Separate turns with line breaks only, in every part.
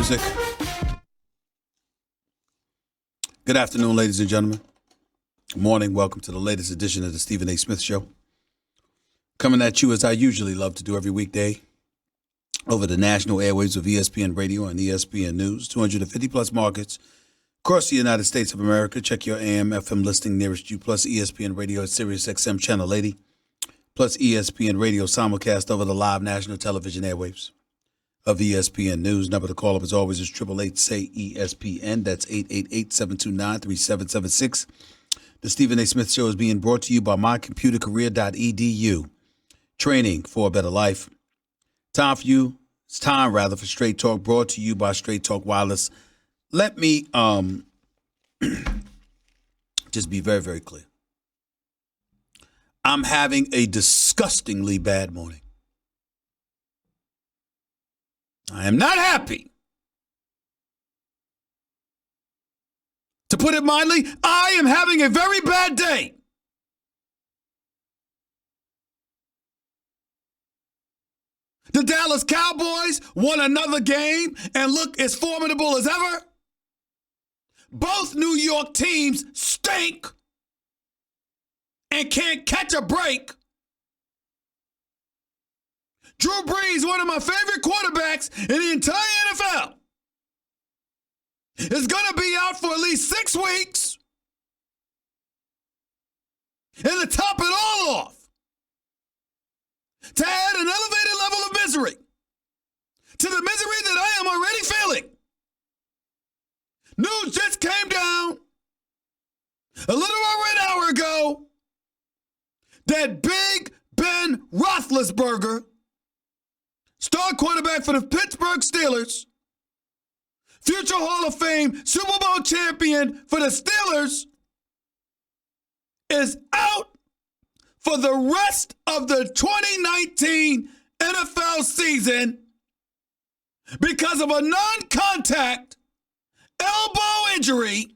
music. Good afternoon, ladies and gentlemen. Good morning. Welcome to the latest edition of the Stephen A. Smith Show. Coming at you as I usually love to do every weekday over the national airwaves of ESPN Radio and ESPN News. 250 plus markets across the United States of America. Check your AM, FM listing nearest you, plus ESPN Radio at Sirius XM Channel 80, plus ESPN Radio simulcast over the live national television airwaves of ESPN News. Number to call up as always is 888-SAY-ESPN. That's 888-729-3776. The Stephen A. Smith Show is being brought to you by mycomputercareer.edu. Training for a better life. It's time for Straight Talk, brought to you by Straight Talk Wireless. Let me just be very, very clear. I'm having a disgustingly bad morning. I am not happy. To put it mildly, I am having a very bad day. The Dallas Cowboys won another game and look as formidable as ever. Both New York teams stink and can't catch a break. Drew Brees, one of my favorite quarterbacks in the entire NFL, is going to be out for at least 6 weeks. And to top it all off, to add an elevated level of misery to the misery that I am already feeling, news just came down a little over an hour ago that Big Ben Roethlisberger, star quarterback for the Pittsburgh Steelers, future Hall of Fame Super Bowl champion for the Steelers, is out for the rest of the 2019 NFL season because of a non-contact elbow injury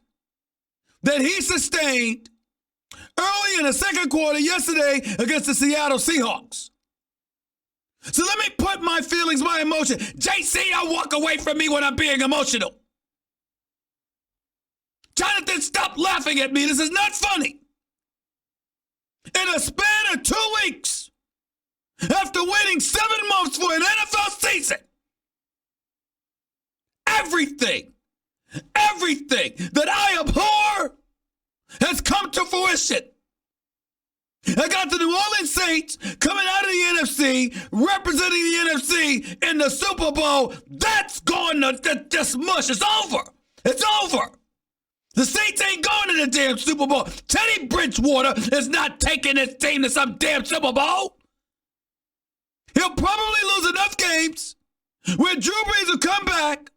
that he sustained early in the second quarter yesterday against the Seattle Seahawks. So let me put my feelings, my emotion. JC, don't walk away from me when I'm being emotional. Jonathan, stop laughing at me. This is not funny. In a span of 2 weeks, after waiting 7 months for an NFL season, everything that I abhor has come to fruition. I got the New Orleans Saints coming out of the NFC, representing the NFC in the Super Bowl. That's going to just mush. It's over. It's over. The Saints ain't going to the damn Super Bowl. Teddy Bridgewater is not taking his team to some damn Super Bowl. He'll probably lose enough games where Drew Brees will come back,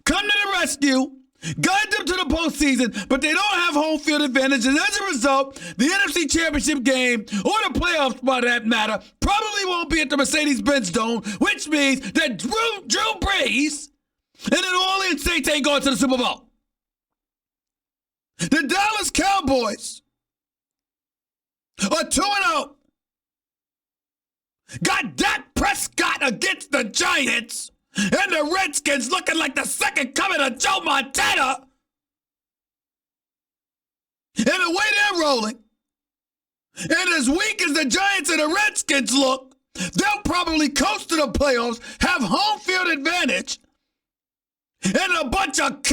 come to the rescue, guide them to the postseason, but they don't have home field advantage. And as a result, the NFC Championship game, or the playoffs by that matter, probably won't be at the Mercedes-Benz Dome, which means that Drew Brees and the New Orleans Saints ain't going to the Super Bowl. The Dallas Cowboys are 2-0. Got Dak Prescott against the Giants, and the Redskins looking like the second coming of Joe Montana. And the way they're rolling, and as weak as the Giants and the Redskins look, they'll probably coast to the playoffs, have home field advantage, and a bunch of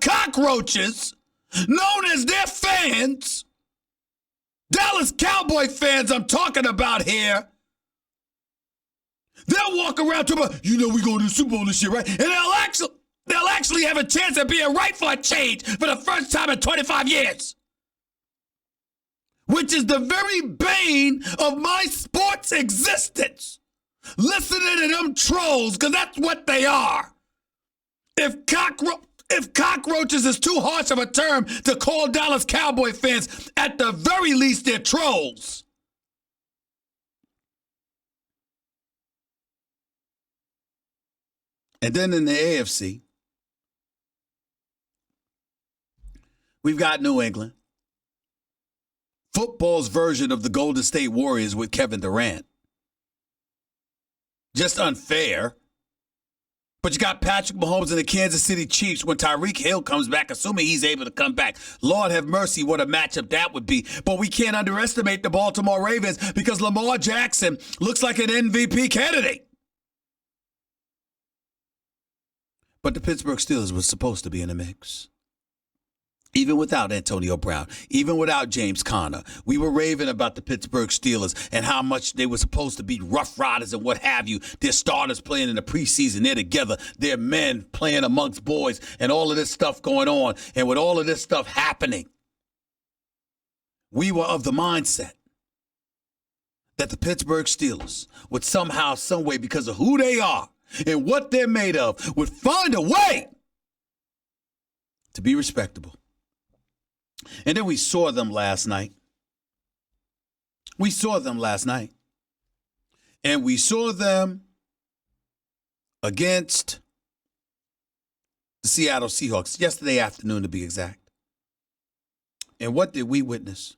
cockroaches known as their fans, Dallas Cowboy fans I'm talking about here, they'll walk around to about, we're going to the Super Bowl this year, right? And they'll actually have a chance of being right for a change for the first time in 25 years. Which is the very bane of my sports existence. Listening to them trolls, because that's what they are. If cockroaches is too harsh of a term to call Dallas Cowboy fans, at the very least they're trolls. And then in the AFC, we've got New England. Football's version of the Golden State Warriors with Kevin Durant. Just unfair. But you got Patrick Mahomes and the Kansas City Chiefs when Tyreek Hill comes back, assuming he's able to come back. Lord have mercy, what a matchup that would be. But we can't underestimate the Baltimore Ravens because Lamar Jackson looks like an MVP candidate. But the Pittsburgh Steelers were supposed to be in the mix. Even without Antonio Brown, even without James Conner, we were raving about the Pittsburgh Steelers and how much they were supposed to be rough riders and what have you. Their starters playing in the preseason, they're together. Their men playing amongst boys and all of this stuff going on. And with all of this stuff happening, we were of the mindset that the Pittsburgh Steelers would somehow, some way, because of who they are and what they're made of, would find a way to be respectable. And then we saw them last night. And we saw them against the Seattle Seahawks yesterday afternoon, to be exact. And what did we witness?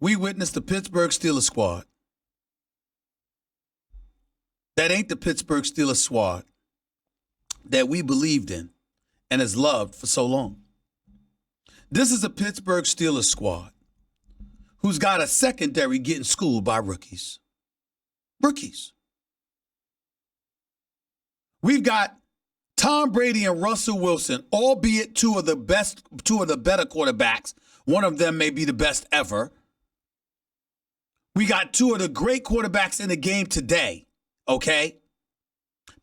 We witnessed the Pittsburgh Steelers squad. That ain't the Pittsburgh Steelers squad that we believed in and has loved for so long. This is a Pittsburgh Steelers squad who's got a secondary getting schooled by rookies. Rookies. We've got Tom Brady and Russell Wilson, albeit two of the better quarterbacks. One of them may be the best ever. We got two of the great quarterbacks in the game today, okay?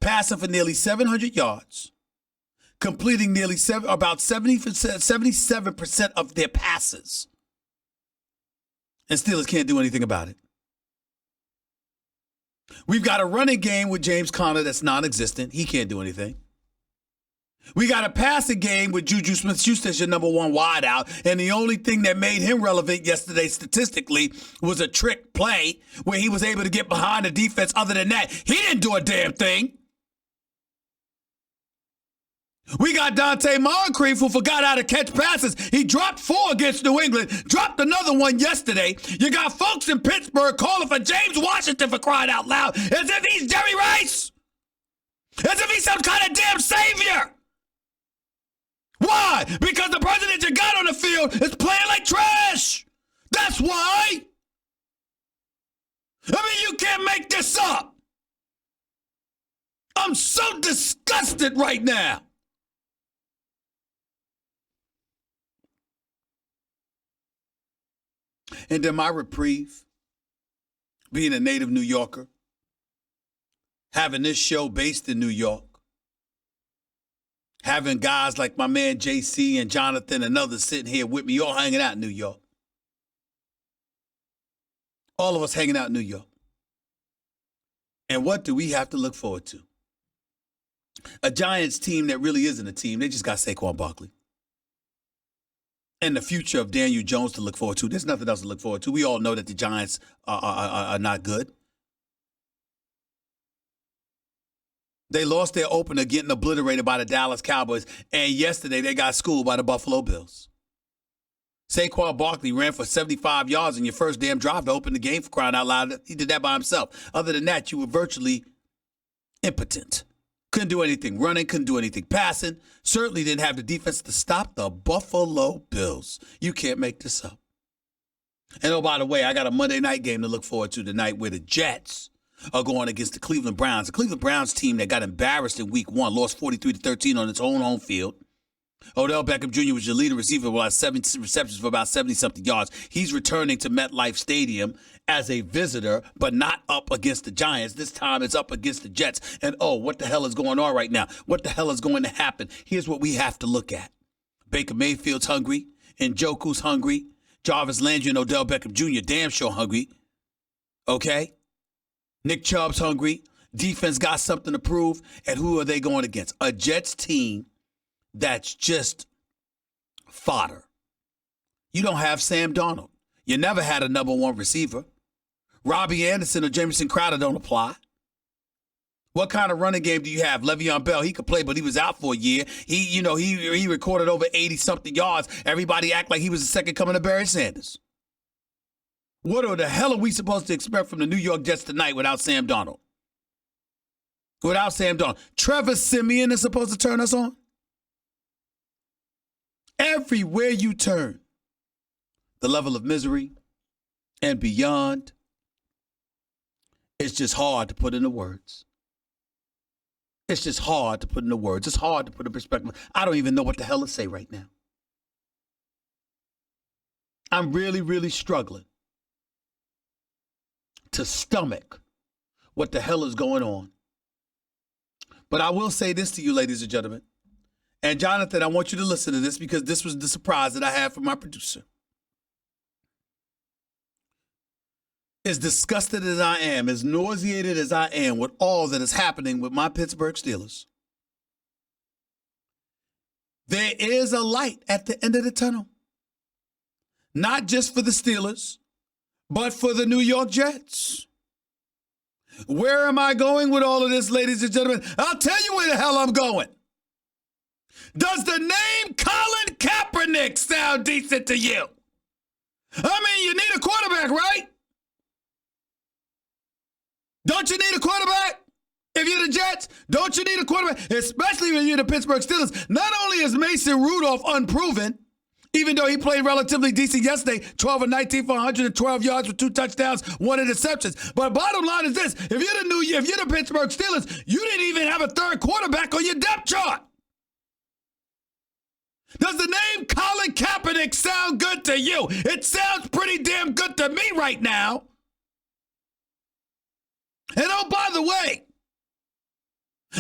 Passing for nearly 700 yards. Completing nearly about 77% of their passes. And Steelers can't do anything about it. We've got a running game with James Conner that's non-existent. He can't do anything. We got a passing game with Juju Smith-Schuster as your number one wideout, and the only thing that made him relevant yesterday statistically was a trick play where he was able to get behind the defense. Other than that, he didn't do a damn thing. We got Dante Moncrief, who forgot how to catch passes. He dropped 4 against New England, dropped another one yesterday. You got folks in Pittsburgh calling for James Washington, for crying out loud, as if he's Jerry Rice. As if he's some kind of damn savior. Why? Because the person that you got on the field is playing like trash. That's why. I mean, you can't make this up. I'm so disgusted right now. And then my reprieve, being a native New Yorker, having this show based in New York, having guys like my man JC and Jonathan and others sitting here with me, all hanging out in New York. All of us hanging out in New York. And what do we have to look forward to? A Giants team that really isn't a team. They just got Saquon Barkley. And the future of Daniel Jones to look forward to. There's nothing else to look forward to. We all know that the Giants are not good. They lost their opener getting obliterated by the Dallas Cowboys. And yesterday they got schooled by the Buffalo Bills. Saquon Barkley ran for 75 yards in your first damn drive to open the game, for crying out loud. He did that by himself. Other than that, you were virtually impotent. Couldn't do anything running, couldn't do anything passing. Certainly didn't have the defense to stop the Buffalo Bills. You can't make this up. And oh, by the way, I got a Monday night game to look forward to tonight where the Jets are going against the Cleveland Browns. The Cleveland Browns team that got embarrassed in week 1, lost 43-13 on its own home field. Odell Beckham Jr. was your leading receiver with 7 receptions for about 70-something yards. He's returning to MetLife Stadium as a visitor, but not up against the Giants. This time it's up against the Jets. And oh, what the hell is going on right now? What the hell is going to happen? Here's what we have to look at. Baker Mayfield's hungry. Njoku's hungry. Jarvis Landry and Odell Beckham Jr. damn sure hungry. Okay? Nick Chubb's hungry. Defense got something to prove. And who are they going against? A Jets team that's just fodder. You don't have Sam Darnold. You never had a number one receiver. Robbie Anderson or Jamison Crowder don't apply. What kind of running game do you have? Le'Veon Bell, he could play, but he was out for a year. He recorded over 80-something yards. Everybody act like he was the second coming of Barry Sanders. What the hell are we supposed to expect from the New York Jets tonight without Sam Darnold? without Sam Darnold. Trevor Siemian is supposed to turn us on. Everywhere you turn, the level of misery and beyond, it's just hard to put into words. It's just hard to put into words. It's hard to put in perspective. I don't even know what the hell to say right now. I'm really, really struggling to stomach what the hell is going on. But I will say this to you, ladies and gentlemen. And Jonathan, I want you to listen to this because this was the surprise that I had from my producer. As disgusted as I am, as nauseated as I am with all that is happening with my Pittsburgh Steelers, there is a light at the end of the tunnel. Not just for the Steelers, but for the New York Jets. Where am I going with all of this, ladies and gentlemen? I'll tell you where the hell I'm going. Does the name Colin Kaepernick sound decent to you? I mean, you need a quarterback, right? Don't you need a quarterback? If you're the Jets, don't you need a quarterback? Especially when you're the Pittsburgh Steelers. Not only is Mason Rudolph unproven, even though he played relatively decent yesterday, 12 of 19 for 112 yards with 2 touchdowns, 1 interception. But bottom line is this, if you're the Pittsburgh Steelers, you didn't even have a third quarterback on your depth chart. Does the name Colin Kaepernick sound good to you? It sounds pretty damn good to me right now. And oh, by the way,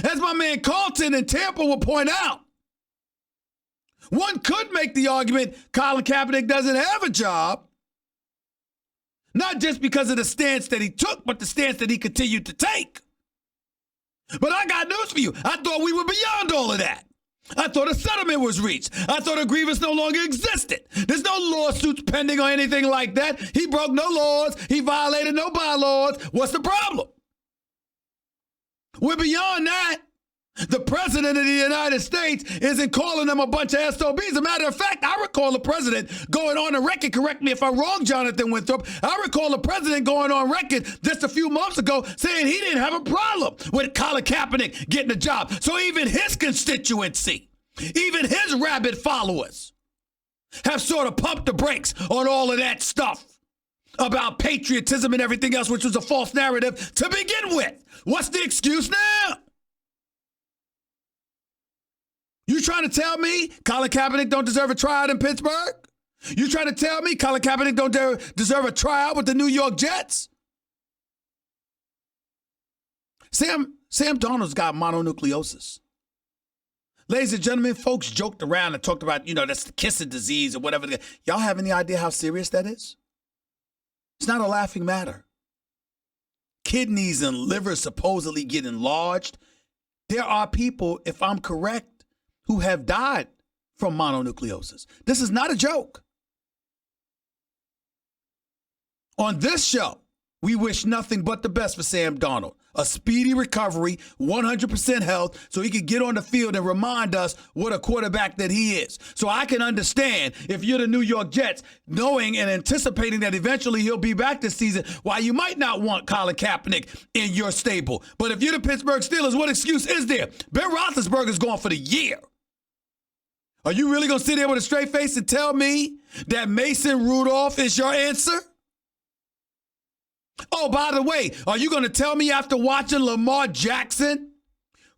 as my man Carlton in Tampa will point out, one could make the argument Colin Kaepernick doesn't have a job, not just because of the stance that he took, but the stance that he continued to take. But I got news for you. I thought we were beyond all of that. I thought a settlement was reached. I thought a grievance no longer existed. There's no lawsuits pending or anything like that. He broke no laws. He violated no bylaws. What's the problem? We're beyond that. The president of the United States isn't calling them a bunch of SOBs. As a matter of fact, I recall the president going on the record, correct me if I'm wrong, Jonathan Winthrop, I recall the president going on record just a few months ago saying he didn't have a problem with Colin Kaepernick getting a job. So even his constituency, even his rabid followers have sort of pumped the brakes on all of that stuff about patriotism and everything else, which was a false narrative to begin with. What's the excuse now? You trying to tell me Colin Kaepernick don't deserve a tryout in Pittsburgh? You trying to tell me Colin Kaepernick don't deserve a tryout with the New York Jets? Sam Darnold's got mononucleosis. Ladies and gentlemen, folks joked around and talked about, that's the kissing disease or whatever. Y'all have any idea how serious that is? It's not a laughing matter. Kidneys and liver supposedly get enlarged. There are people, if I'm correct, who have died from mononucleosis. This is not a joke. On this show, we wish nothing but the best for Sam Darnold. A speedy recovery, 100% health, so he can get on the field and remind us what a quarterback that he is. So I can understand if you're the New York Jets, knowing and anticipating that eventually he'll be back this season, why you might not want Colin Kaepernick in your stable. But if you're the Pittsburgh Steelers, what excuse is there? Ben Roethlisberger is gone for the year. Are you really going to sit there with a straight face and tell me that Mason Rudolph is your answer? Oh, by the way, are you going to tell me after watching Lamar Jackson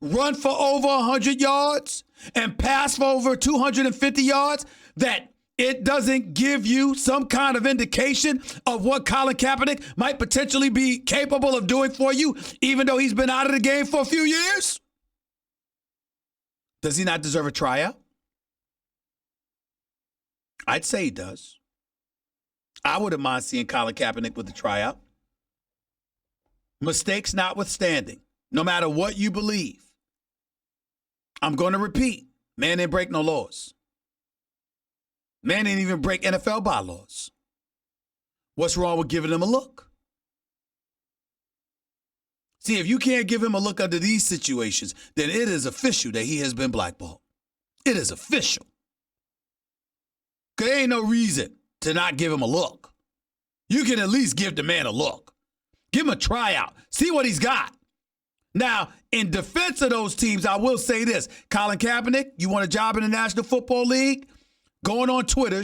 run for over 100 yards and pass for over 250 yards that it doesn't give you some kind of indication of what Colin Kaepernick might potentially be capable of doing for you, even though he's been out of the game for a few years? Does he not deserve a tryout? I'd say he does. I wouldn't mind seeing Colin Kaepernick with the tryout. Mistakes notwithstanding, no matter what you believe, I'm going to repeat, man didn't break no laws. Man didn't even break NFL bylaws. What's wrong with giving him a look? See, if you can't give him a look under these situations, then it is official that he has been blackballed. It is official. Because there ain't no reason to not give him a look. You can at least give the man a look. Give him a tryout. See what he's got. Now, in defense of those teams, I will say this. Colin Kaepernick, you want a job in the National Football League? Going on Twitter,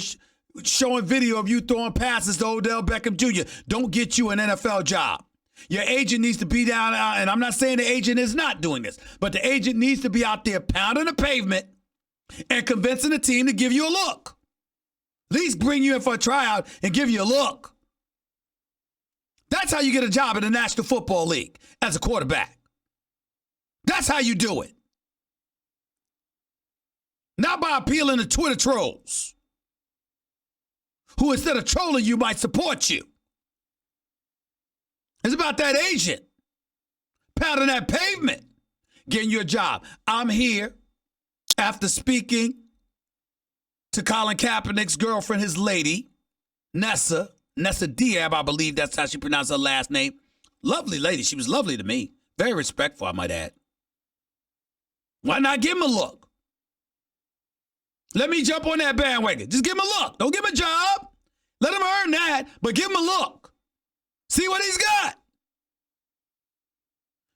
showing video of you throwing passes to Odell Beckham Jr. don't get you an NFL job. Your agent needs to be down, and I'm not saying the agent is not doing this, but the agent needs to be out there pounding the pavement and convincing the team to give you a look. At least bring you in for a tryout and give you a look. That's how you get a job in the National Football League as a quarterback. That's how you do it. Not by appealing to Twitter trolls who, instead of trolling you, might support you. It's about that agent pounding that pavement, getting you a job. I'm here after speaking to Colin Kaepernick's girlfriend, his lady, Nessa Diab, I believe that's how she pronounced her last name. Lovely lady. She was lovely to me. Very respectful, I might add. Why not give him a look? Let me jump on that bandwagon. Just give him a look. Don't give him a job. Let him earn that, but give him a look. See what he's got.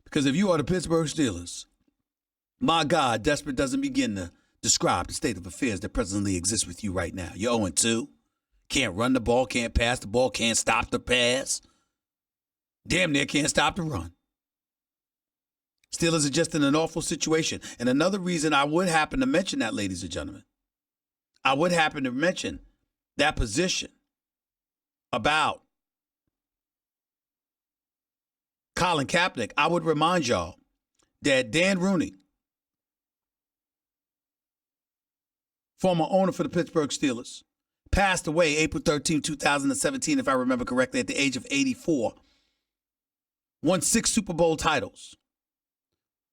Because if you are the Pittsburgh Steelers, my God, desperate doesn't begin to describe the state of affairs that presently exists with you right now. You're 0-2. Can't run the ball, can't pass the ball, can't stop the pass. Damn near can't stop the run. Steelers are just in an awful situation. And another reason I would happen to mention that, ladies and gentlemen, I would happen to mention that position about Colin Kaepernick. I would remind y'all that Dan Rooney, former owner for the Pittsburgh Steelers, passed away April 13, 2017, if I remember correctly, at the age of 84. Won 6 Super Bowl titles.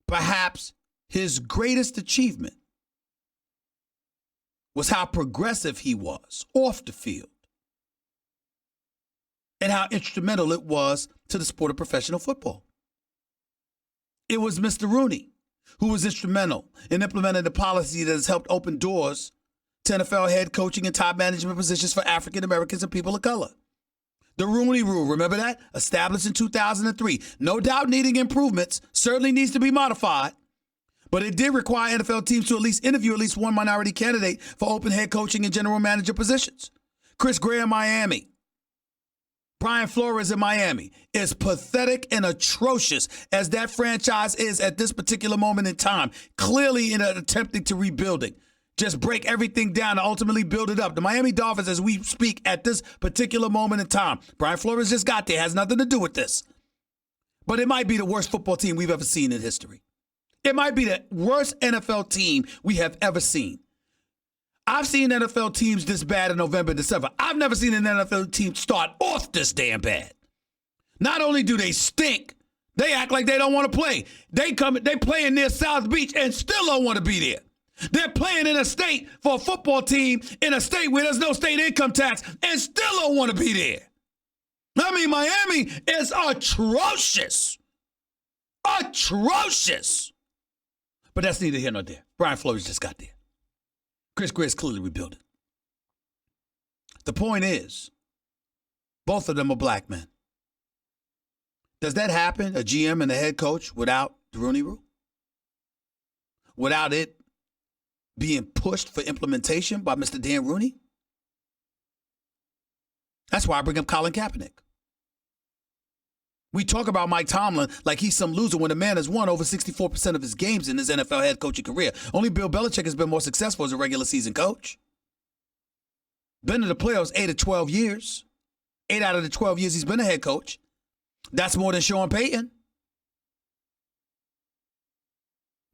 Perhaps his greatest achievement was how progressive he was off the field and how instrumental it was to the sport of professional football. It was Mr. Rooney who was instrumental in implementing the policy that has helped open doors to NFL head coaching and top management positions for African Americans and people of color. The Rooney Rule, remember that? Established in 2003. No doubt needing improvements, certainly needs to be modified. But it did require NFL teams to at least interview at least one minority candidate for open head coaching and general manager positions. Chris Gray in Miami, Brian Flores in Miami. As pathetic and atrocious as that franchise is at this particular moment in time, clearly in an attempting to rebuilding. Just break everything down and ultimately build it up. The Miami Dolphins, as we speak at this particular moment in time, Brian Flores just got there, has nothing to do with this. But it might be the worst football team we've ever seen in history. It might be the worst NFL team we have ever seen. I've seen NFL teams this bad in November, December. I've never seen an NFL team start off this damn bad. Not only do they stink, they act like they don't want to play. They playing near South Beach and still don't want to be there. They're playing in a state for a football team in a state where there's no state income tax and still don't want to be there. I mean, Miami is atrocious. Atrocious. But that's neither here nor there. Brian Flores just got there. Chris Gray is clearly rebuilding. The point is, both of them are black men. Does that happen, a GM and a head coach, without the Rooney Rule? Without it being pushed for implementation by Mr. Dan Rooney? That's why I bring up Colin Kaepernick. We talk about Mike Tomlin like he's some loser when the man has won over 64% of his games in his NFL head coaching career. Only Bill Belichick has been more successful as a regular season coach. Been to the playoffs 8 of 12 years. 8 out of the 12 years he's been a head coach. That's more than Sean Payton.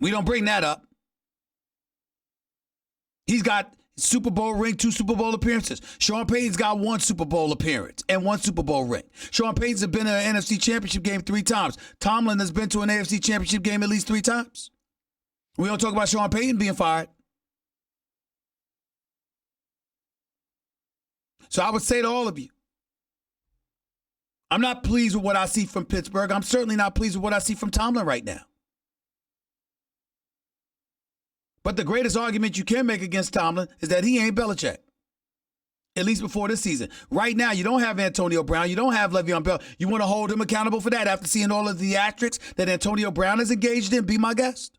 We don't bring that up. He's got Super Bowl ring, 2 Super Bowl appearances. Sean Payton's got 1 Super Bowl appearance and 1 Super Bowl ring. Sean Payton's been in an NFC Championship game 3 times. Tomlin has been to an AFC Championship game at least 3 times. We don't talk about Sean Payton being fired. So I would say to all of you, I'm not pleased with what I see from Pittsburgh. I'm certainly not pleased with what I see from Tomlin right now. But the greatest argument you can make against Tomlin is that he ain't Belichick. at least before this season. Right now, you don't have Antonio Brown. You don't have Le'Veon Bell. You want to hold him accountable for that after seeing all of the theatrics that Antonio Brown is engaged in? Be my guest.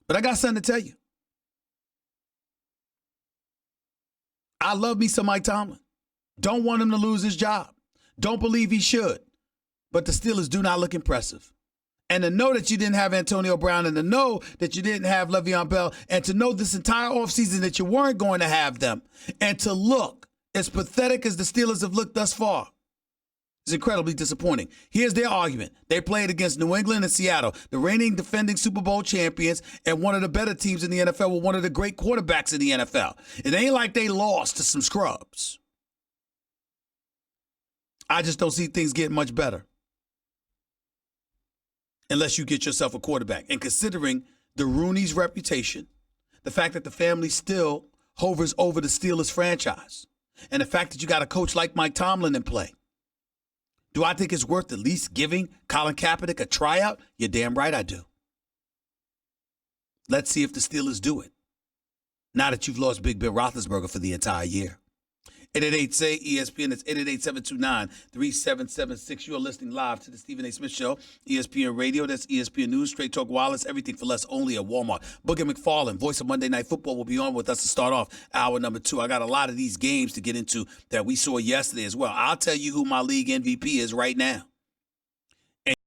But I got something to tell you. I love me some Mike Tomlin. Don't want him to lose his job. Don't believe he should. But the Steelers do not look impressive. And to know that you didn't have Antonio Brown, and to know that you didn't have Le'Veon Bell, and to know this entire offseason that you weren't going to have them, and to look as pathetic as the Steelers have looked thus far, is incredibly disappointing. Here's their argument. They played against New England and Seattle, the reigning defending Super Bowl champions, and one of the better teams in the NFL with one of the great quarterbacks in the NFL. It ain't like they lost to some scrubs. I just don't see things getting much better unless you get yourself a quarterback. And considering the Rooney's reputation, the fact that the family still hovers over the Steelers franchise, and the fact that you got a coach like Mike Tomlin in play, do I think it's worth at least giving Colin Kaepernick a tryout? You're damn right I do. Let's see if the Steelers do it, now that you've lost Big Ben Roethlisberger for the entire year. 888-SAY-ESPN. It's 888-729-3776. You are listening live to the Stephen A. Smith Show, ESPN Radio. That's ESPN News, Straight Talk Wireless, everything for less, only at Walmart. Boogie McFarland, voice of Monday Night Football, will be on with us to start off hour number 2. I got a lot of these games to get into that we saw yesterday as well. I'll tell you who my league MVP is right now.